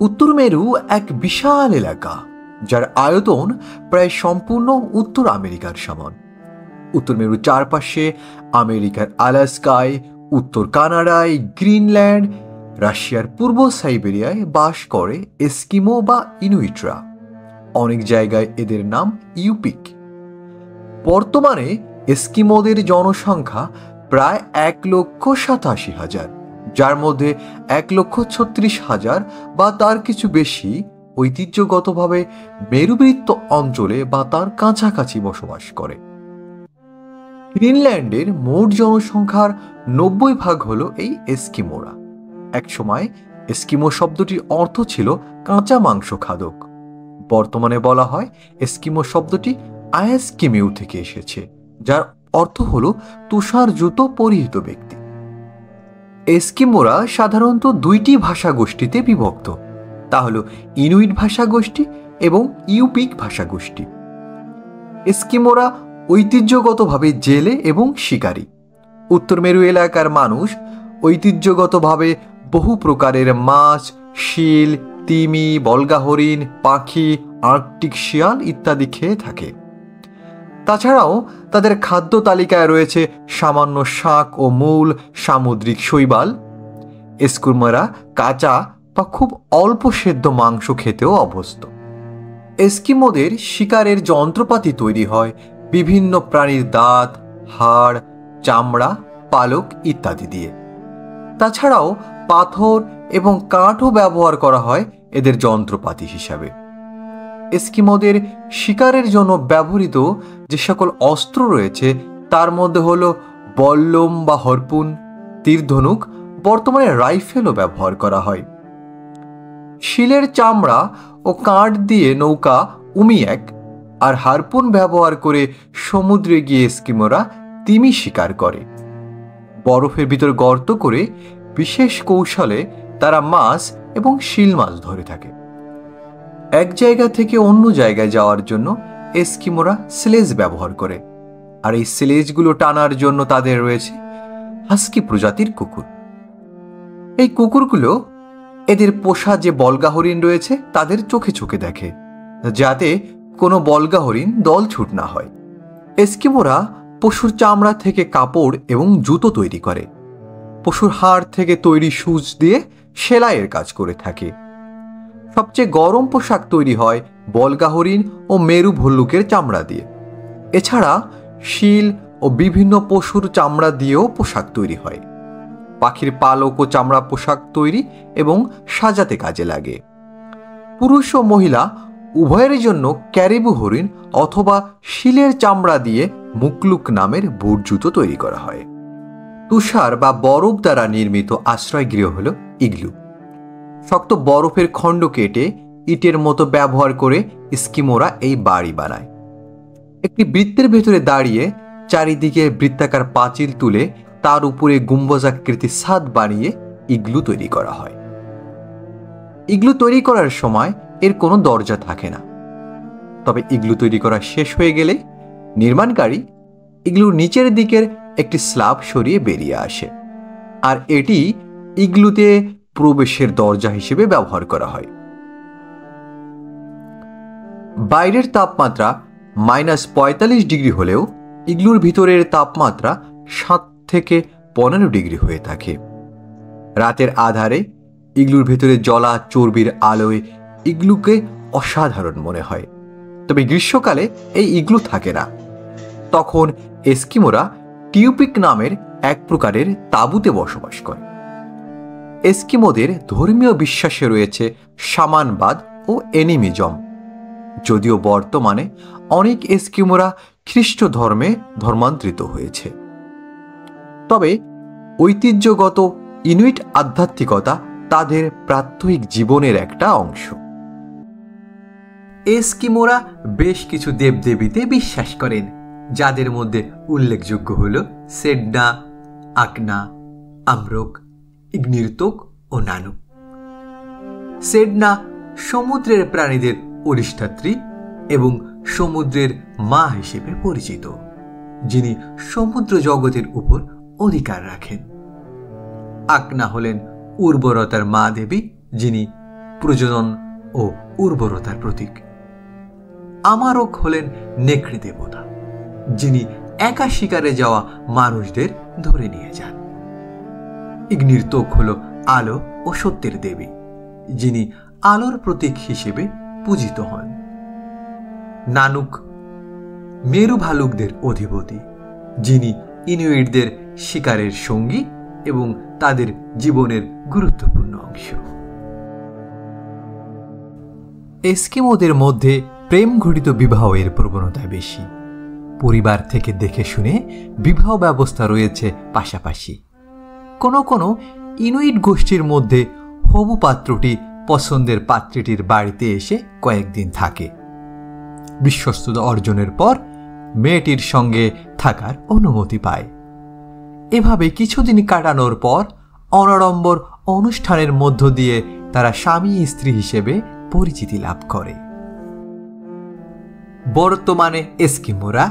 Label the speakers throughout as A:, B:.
A: উত্তর মেরু এক বিশাল এলাকা যার আয়তন প্রায় সম্পূর্ণ উত্তর আমেরিকার সমান। উত্তর মেরুর চারপাশে আমেরিকার আলাস্কায়, উত্তর কানাডায়, গ্রিনল্যান্ড, রাশিয়ার পূর্ব সাইবেরিয়ায় বাস করে এস্কিমো বা ইনুইটরা। অনেক জায়গায় এদের নাম ইউপিক। বর্তমানে এস্কিমোদের জনসংখ্যা প্রায় 1,87,000, যার মধ্যে 1,36,000 বা তার কিছু বেশি ঐতিহ্যগতভাবে মেরুবৃত্ত অঞ্চলে বা তার কাছাকাছি বসবাস করে। গ্রিনল্যান্ডের মোট জনসংখ্যার 90% হলো এই এস্কিমোরা। একসময় এস্কিমো শব্দটির অর্থ ছিল কাঁচা মাংস খাদক। বর্তমানে বলা হয় এস্কিমো শব্দটি আয়াস্কিমিউ থেকে এসেছে, যার অর্থ হলো তুষার জুতো পরিহিত ব্যক্তি। এস্কিমোরা সাধারণত দুইটি ভাষা গোষ্ঠীতে বিভক্ত, তা হলো ইনুইট ভাষাগোষ্ঠী এবং ইউপিক ভাষাগোষ্ঠী। এস্কিমোরা ঐতিহ্যগতভাবে জেলে এবং শিকারী। উত্তর মেরু এলাকার মানুষ ঐতিহ্যগতভাবে বহু প্রকারের মাছ, শিল, তিমি, বল্গা হরিণ, পাখি, আর্কটিক শিয়াল ইত্যাদি খেয়ে থাকে। তাছাড়াও তাদের খাদ্য তালিকায় রয়েছে সামান্য শাক ও মূল, সামুদ্রিক শৈবাল। এস্কিমোরা কাঁচা বা খুব অল্প সেদ্ধ মাংস খেতেও অভ্যস্ত। এস্কিমোদের শিকারের যন্ত্রপাতি তৈরি হয় বিভিন্ন প্রাণীর দাঁত, হাড়, চামড়া, পালক ইত্যাদি দিয়ে। তাছাড়াও পাথর এবং কাঠও ব্যবহার করা হয় এদের যন্ত্রপাতি হিসাবে। এস্কিমোদের শিকারের জন্য ব্যবহৃত যে সকল অস্ত্র রয়েছে তার মধ্যে হলো বল্লম বা হরপুন, তীরধনুক, বর্তমানে রাইফেলও ব্যবহার করা হয়। শিলের চামড়া ও কাঠ দিয়ে নৌকা উমিয়াক আর হারপুন ব্যবহার করে সমুদ্রে গিয়ে এস্কিমোরা তিমি শিকার করে। বরফের ভিতর গর্ত করে বিশেষ কৌশলে তারা মাছ এবং শিল মাছ ধরে থাকে। এক জায়গা থেকে অন্য জায়গায় যাওয়ার জন্য এস্কিমোরা স্লেজ ব্যবহার করে, আর এই স্লেজগুলো টানার জন্য তাদের রয়েছে হাস্কি প্রজাতির কুকুর। এই কুকুরগুলো এদের পোষা যে বল্গা হরিণ রয়েছে তাদের চোখে চোখে দেখে, যাতে কোনো বল্গা হরিণ দল ছুট না হয়। এস্কিমোরা পশুর চামড়া থেকে কাপড় এবং জুতো তৈরি করে। পশুর হাড় থেকে তৈরি সূচ দিয়ে সেলাইয়ের কাজ করে থাকে। সবচেয়ে গরম পোশাক তৈরি হয় বল্গা হরিণ ও মেরু ভল্লুকের চামড়া দিয়ে। এছাড়া শিল ও বিভিন্ন পশুর চামড়া দিয়েও পোশাক তৈরি হয়। পাখির পালক ও চামড়া পোশাক তৈরি এবং সাজাতে কাজে লাগে। পুরুষ ও মহিলা উভয়ের জন্য ক্যারিবু হরিণ অথবা শিলের চামড়া দিয়ে মুকলুক নামের বুট জুতো তৈরি করা হয়। তুষার বা বরফ দ্বারা নির্মিত আশ্রয়গৃহ হল ইগলু। শক্ত বরফের খণ্ড কেটে ইটের মতো ব্যবহার করে এস্কিমোরা এই বাড়ি বানায়। একটি বৃত্তের ভেতরে দাঁড়িয়ে চারিদিকে বৃত্তাকার পাঁচিল তুলে তার উপরে গুম্বজাকৃতি ছাদ বানিয়ে ইগলু তৈরি করা হয়। ইগলু তৈরি করার সময় এর কোনো দরজা থাকে না। তবে ইগলু তৈরি করা শেষ হয়ে গেলে নির্মাণকারী ইগলুর নিচের দিকের একটি স্ল্যাব সরিয়ে বেরিয়ে আসে, আর এটি ইগলুতে প্রবেশের দরজা হিসেবে ব্যবহার করা হয়। বাইরের তাপমাত্রা -45 ডিগ্রি হলেও ইগলুর ভিতরের তাপমাত্রা 7 থেকে 15 ডিগ্রি হয়ে থাকে। রাতের আধারে ইগলুর ভেতরে জ্বলা চর্বির আলোয় ইগলুকে অসাধারণ মনে হয়। তবে গ্রীষ্মকালে এই ইগলু থাকে না। তখন এস্কিমোরা টিউপিক নামের এক প্রকারের তাঁবুতে বসবাস করে। এস্কিমোদের ধর্মীয় বিশ্বাসে রয়েছে শামানবাদ ও এনিমিজম, যদিও বর্তমানে অনেক এস্কিমোরা খ্রিস্ট ধর্মে ধর্মান্তরিত হয়েছে। তবে ঐতিহ্যগত ইনুইট আধ্যাত্মিকতা তাদের প্রাত্যহিক জীবনের একটা অংশ। এস্কিমোরা বেশ কিছু দেবদেবীতে বিশ্বাস করেন, যাদের মধ্যে উল্লেখযোগ্য হল সেডনা, আকনা, আমরোক, ইগনির্তোক ও নানু। সেডনা সমুদ্রের প্রাণীদের অধিষ্ঠাত্রী এবং সমুদ্রের মা হিসেবে পরিচিত, যিনি সমুদ্র জগতের উপর অধিকার রাখেন। আকনা হলেন উর্বরতার মা দেবী, যিনি প্রজনন ও উর্বরতার প্রতীক। আমারক হলেন নেকড়ে দেবতা, যিনি একা শিকারে যাওয়া মানুষদের ধরে নিয়ে যান। ইগনির্তোক হল আলো ও সত্যের দেবী, যিনি আলোর প্রতীক হিসেবে পূজিত হন। নানুক মেরু ভালুকদের অধিপতি, যিনি ইনুইটদের শিকারের সঙ্গী এবং তাদের জীবনের গুরুত্বপূর্ণ অংশ। এস্কিমোদের মধ্যে প্রেম ঘটিত বিবাহের প্রবণতা বেশি। পরিবার থেকে দেখে শুনে বিবাহ ব্যবস্থা রয়েছে পাশাপাশি। কোনো কোনো ইনুইট গোষ্ঠীর মধ্যে হবু পাত্রটি পছন্দের পাত্রীটির বাড়িতে এসে কয়েকদিন থাকে। বিশ্বস্ততা অর্জনের পর মেয়েটির সঙ্গে থাকার অনুমতি পায়। এভাবে কিছুদিন কাটানোর পর অনাড়ম্বর অনুষ্ঠানের মধ্য দিয়ে তারা স্বামী স্ত্রী হিসেবে পরিচিতি লাভ করে। বর্তমানে এস্কিমোরা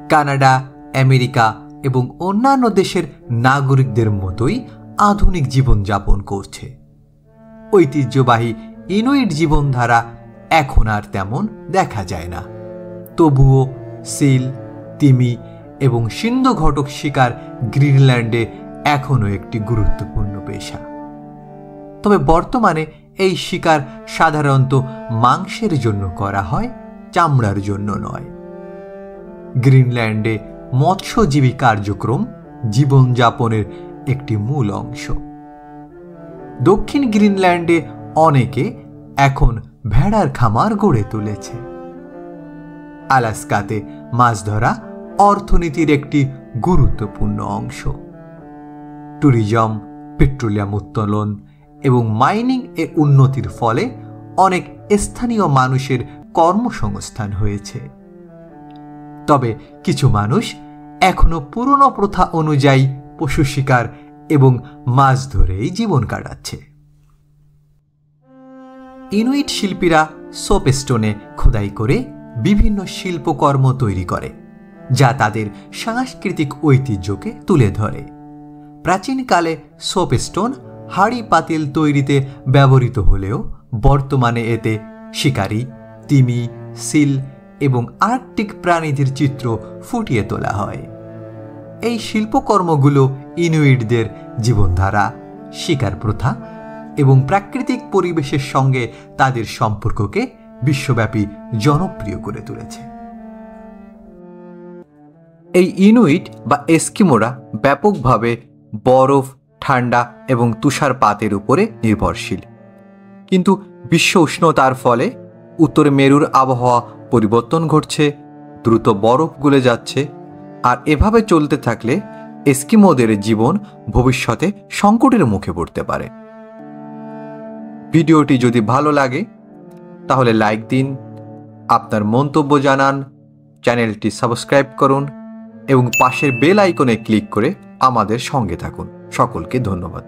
A: কানাডা, আমেরিকা এবং অন্যান্য দেশের নাগরিকদের মতোই আধুনিক জীবনযাপন করছে। ঐতিহ্যবাহী ইনুইট জীবনধারা এখন আর তেমন দেখা যায় না। তবুও সিল, তিমি এবং সিন্ধুঘটক শিকার গ্রিনল্যান্ডে এখনও একটি গুরুত্বপূর্ণ পেশা। তবে বর্তমানে এই শিকার সাধারণত মাংসের জন্য করা হয়, চামড়ার জন্য নয়। গ্রিনল্যান্ডে মৎস্যজীবী কার্যক্রম জীবনযাপনের একটি মূল অংশ। দক্ষিণ গ্রিনল্যান্ডে অনেকে এখন ভেড়ার খামার গড়ে তুলেছে। আলাস্কাতে মাছ ধরা অর্থনীতির একটি গুরুত্বপূর্ণ অংশ। ট্যুরিজম, পেট্রোলিয়াম উত্তোলন এবং মাইনিং এর উন্নতির ফলে অনেক স্থানীয় মানুষের কর্মসংস্থান হয়েছে। তবে কিছু মানুষ এখনো পুরনো প্রথা অনুযায়ী পশু শিকার এবং মাছ ধরেই জীবন কাটাচ্ছে। ইনুইট শিল্পীরা সোপস্টোনে খোদাই করে বিভিন্ন শিল্পকর্ম তৈরি করে, যা তাদের সাংস্কৃতিক ঐতিহ্যকে তুলে ধরে। প্রাচীনকালে সোপস্টোন হাড়ি পাতিল তৈরিতে ব্যবহৃত হলেও বর্তমানে এতে শিকারী, তিমি, সিল এবং আর্কটিক প্রাণীদের চিত্র ফুটিয়ে তোলা হয়। এই শিল্পকর্মগুলো ইনুইটদের জীবনধারা, শিকার প্রথা এবং প্রাকৃতিক পরিবেশের সঙ্গে তাদের সম্পর্ককে বিশ্বব্যাপী জনপ্রিয় করে তুলেছে। এই ইনুইট বা এস্কিমোরা ব্যাপকভাবে বরফ, ঠান্ডা এবং তুষারপাতের উপরে নির্ভরশীল। কিন্তু বিশ্ব উষ্ণতার ফলে উত্তর মেরুর আবহাওয়া পরিবর্তন ঘটছে, দ্রুত বরফ গলে যাচ্ছে, আর এভাবে চলতে থাকলে এস্কিমোদের জীবন ভবিষ্যতে সংকটের মুখে পড়তে পারে। ভিডিওটি যদি ভালো লাগে তাহলে লাইক দিন, আপনার মন্তব্য জানান, চ্যানেলটি সাবস্ক্রাইব করুন এবং পাশের বেল আইকনে ক্লিক করে আমাদের সঙ্গে থাকুন। সকলকে ধন্যবাদ।